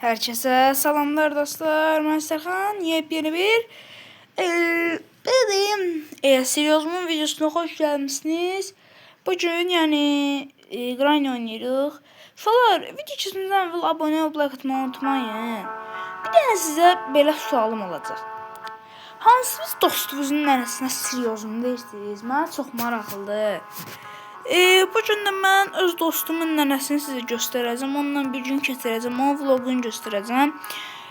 Herkese selamlar dostlar. Ben Serkan. Yepyeni bir benim seriyozumun videosuna hoş gelmişsiniz. Bugün yani Grind oynayırıq. Uşaqlar, video keçməzdən əvvəl abunə olub like atmayı unutmayın. Bir dənə sizə belə sualım olacaq. Hansınız dostunuzun nənəsinə seriozum deyirsiniz? Mənə çox maraqlıdır. Bugün də mən öz dostumun nənəsini sizə göstərəcəm. Onunla bir gün keçirəcəm. Onun vloqunu göstərəcəm.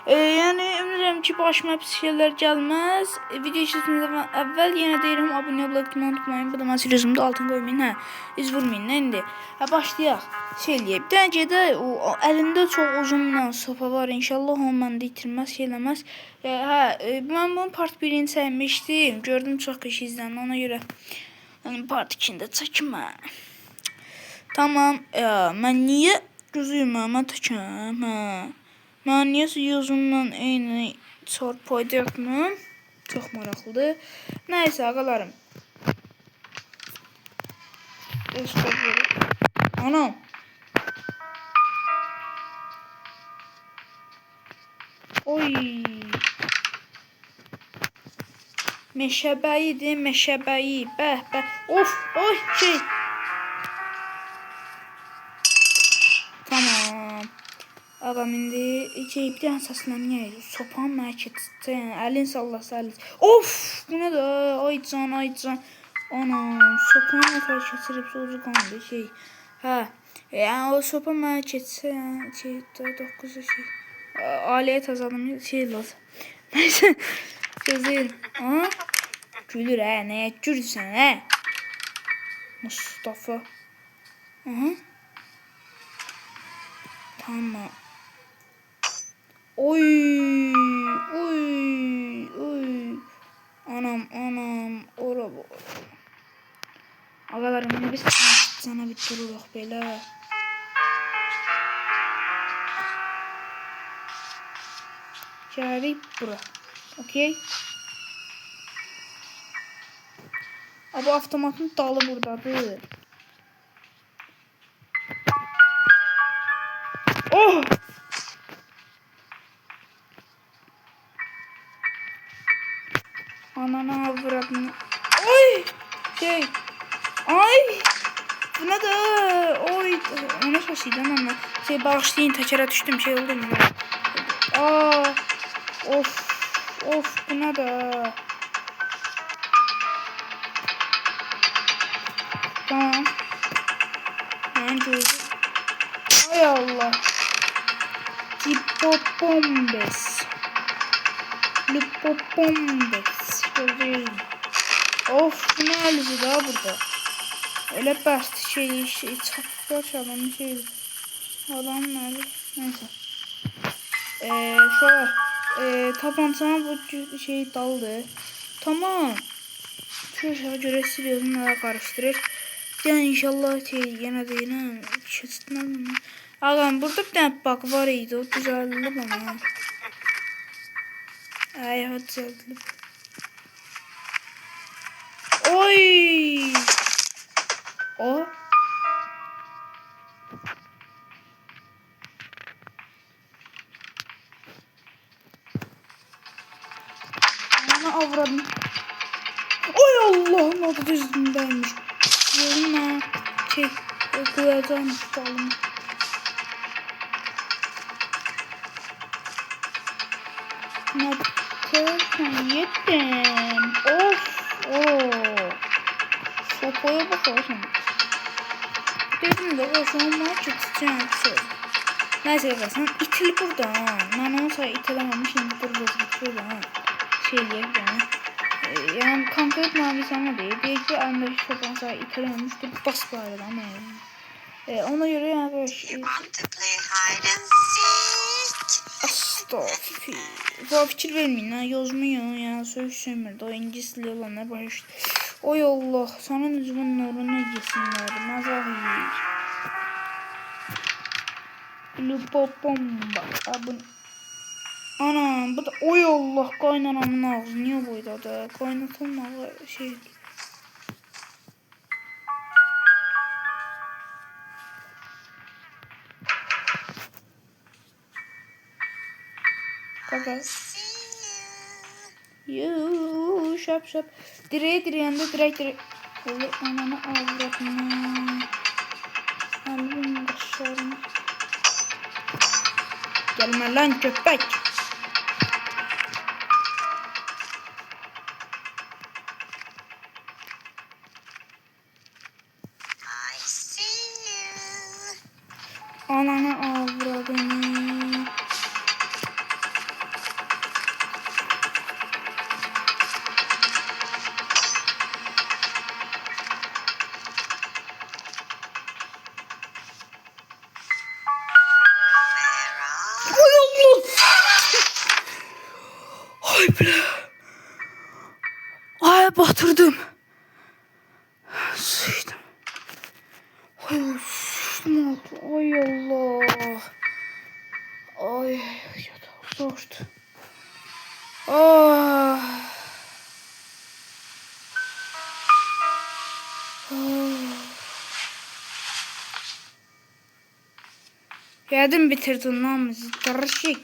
Yəni ümidəm ki, başıma pis şeylər gəlməz. Video keçməzdən əvvəl yenə deyirəm, abunə olub like atmayı unutmayın. Bu da mən seriozumda altın qoymayın, hə. İz vurmayın, indi. Başlayaq. Eləyək. Bir dənə gedək. O əlində çox uzun sopa var. İnşallah onu məndə itirməz, eləməz. Mən bunun part 1-ini çəkmişdim. Gördüm çox kişi izlənir. Ona görə part 2-ni də çəkmə. Tamam. Mən niyə gözüyüm? Mən təkəm. Mən niyə yazımla eyni çarpayda yapmam? Çox maraqlıdır. Nəysə, ağalarım. Anam. Oy. Meşəbəyidir, meşəbəyi. Bəh, bəh. Of, oy, şey. Tamam. Ağam indi bir dənə səslənməyək. Sopan mərkətdən, əlin sallasa əlin. Of, bu nə də? Ay can, ay can. Anam, sopan nəfər keçirib sozu qandı şey. Yəni o sopa mərkətdən, şey, 9 şey. Aliyət azalım, şey lazım. Nəysə, gözləyir. Gülür, nəyə gülürsən, Mustafa. Tamam. Oy, oy, oy. Anam, ora bu. Ağalarım, biz sana bir dururuq belə. Gəlik bura. Okey. Bu avtomatın dalı buradadır. Oh! Anana avradını. Oy! Şey. Ay! Bu ne de? Oy! Ona sosiyden ama. Şey bağışlayın, tekere düştüm, şey oldu mu? Of! Of, bu ne de? Tamam. Ben gördüm. Ay Allah. Lipopombes. Lipopombes. Gördüm. Of, bu ne halici daha burada? Öyle bəst şey çaplar çalan şey. Adam nerede? Neyse. Şöyle. Tabancanın bu şey daldı. Tamam. Şöyle göre siliyorum, neler karıştırır. Yani inşallah şey yine de yine keçitmez mi? Ağam burada bir tane bug var idi, o düzeldi bana. Hadi düzeldi. Oy! O. Ana avradım. Oy Allah'ım, adı düzgündeymiş. Yoruma şey koyacağım tutalım. Sen yedim. Of. Sopaya bakalım. Dedim de o zaman marketçen şey. Neyse sen itili burada. Ben onu sana itilememişim. Burada zıplıyor ha. Şeyler yani. Yani konkret mavi sana değil. Belki bir anda sopan sana itilememiştir. Bas bari ama yani. Ona göre yani böyle şey. Astagfirullah. Fikir vermeyin ha. Yazmıyor ya. Söylemiyor. O İngilizce olanlar başlıyor. Oy Allah. Sana nüzümün nuruna yesinler. Mazah yiyir. Lupopomba. Anam bu da oy Allah, kaynanamın ağzı niye boydadı? Kaynatılmalı şey. Kaka. Şap şap. Direğe direyende direk. Öyle ananı avradını. Albüm başlarım. Gelme lan köpek. Ananı avradını. Ay ble. Ay batırdım. Sıçtım. Ay sıçtım altı. Ay Allah. Ay yatak zordu. Ah. Yedim bitirdin lan bizi. Karışık.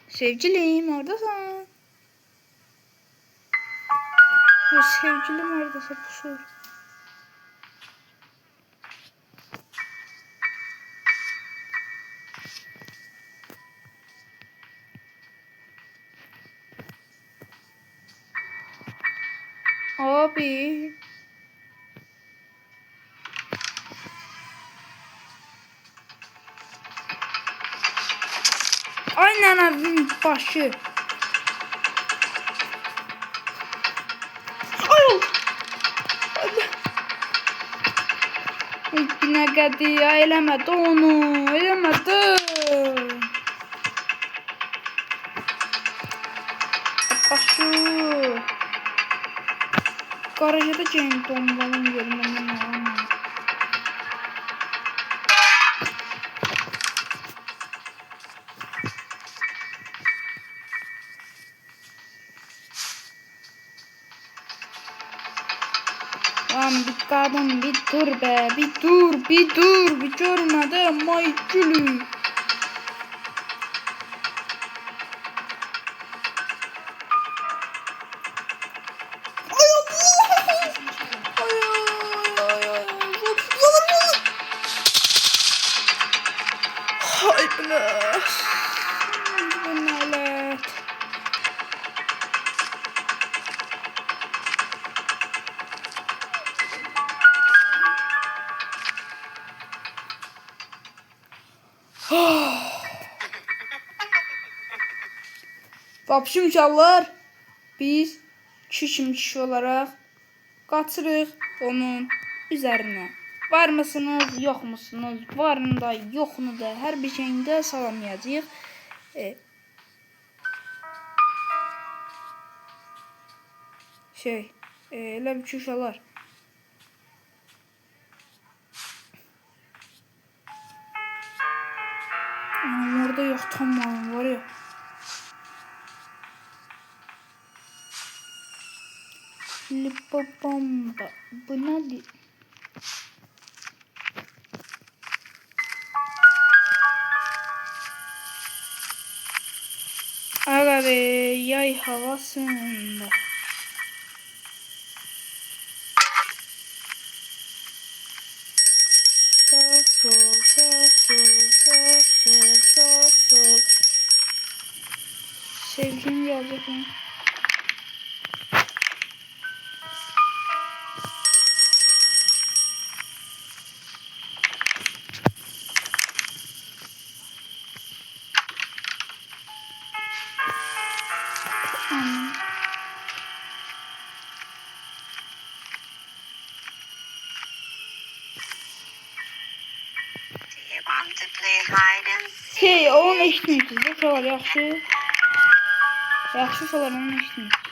Sevgilim oradasın. Ya sevgilim oradasın pusur. Abi. Aynen abim başı. Ay. Yine geldi ya elemedi onu. Elemedi. Başı. Garajda da James Bond'un yerinde ne? Lan bir kadın bir dur be, bir dur, bir görmedim ay gülü. Hay bile. Nalet. Vapşimşallar biz kişi olarak qaçırıq onun üzerine. Var mısınız, yok musunuz? Varını da, yoxunu da, hər bir şeyini də salamlayacağıq. Elə bir uşaqlar. Orada yox, tam var ya. Lipopomba. Bu nədir? Aga be, yay havasında. Sağ sol, sağ sol, sağ sol, sağ sol. Sevgilim gelecek mi? Onu eşitmiyorsunuz. Bu kadar yaxşı. Yaxşı falan onu eşitmiyorsunuz.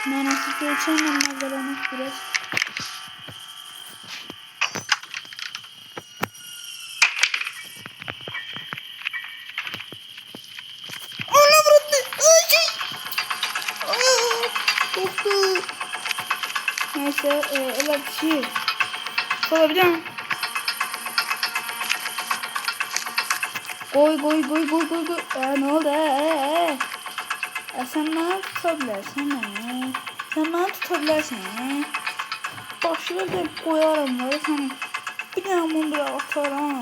Mənasız ölçəklə məzələmək biraz. Ana vurdu. Ay. Korktu. Neyse elə bir şey. Sonra bir daha. Koy. Ne oldu? Sen bana tutabilirsin. Sen bana tutabilirsin. Başına da koyarım var sana. Bir daha bunu bir atarım.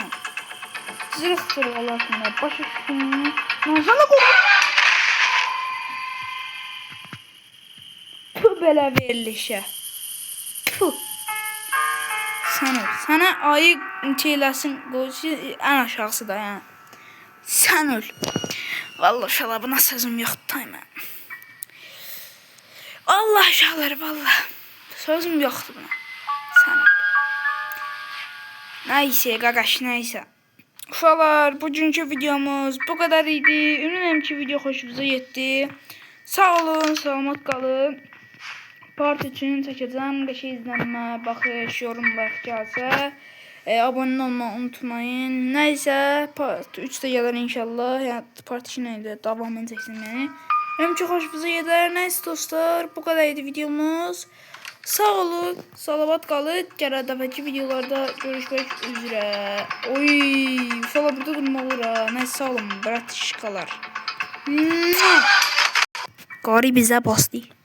Zırh sıralarsın. Başı üstüne. Ben sana koy. Tüh belə verilişe. Tüh. Sana ayı şeyləsin qoyusu ən aşağısı da yani. Sen öl. Vallahi uşaqlar buna sözüm yoxdur mən. Allah uşaqlar vallahi. Sözüm yoxdur buna. Sen öl. Neyse qaqaş neyse. Uşaqlar bugünkü videomuz bu kadar idi. Ümidəm ki video xoşunuza getdi. Sağ olun, salamat qalın. Part üçün çəkəcəm. Qəşəng izlənmə, baxış, yorumlar gəlsə. Abone olmayı unutmayın. Neyse part 3 de gelir inşallah. Yani part 2 neydi? Devamını çeksin yani. Hem çok hoşunuza gider. Neyse dostlar bu kadardı videomuz. Sağ olun. Salavat qalın. Gələ dəfəki videolarda görüşmək üzrə. Oy, falan burada durmaq olur ha. Neyse sağ olun. Bratişkalar. Qari bizə bastı.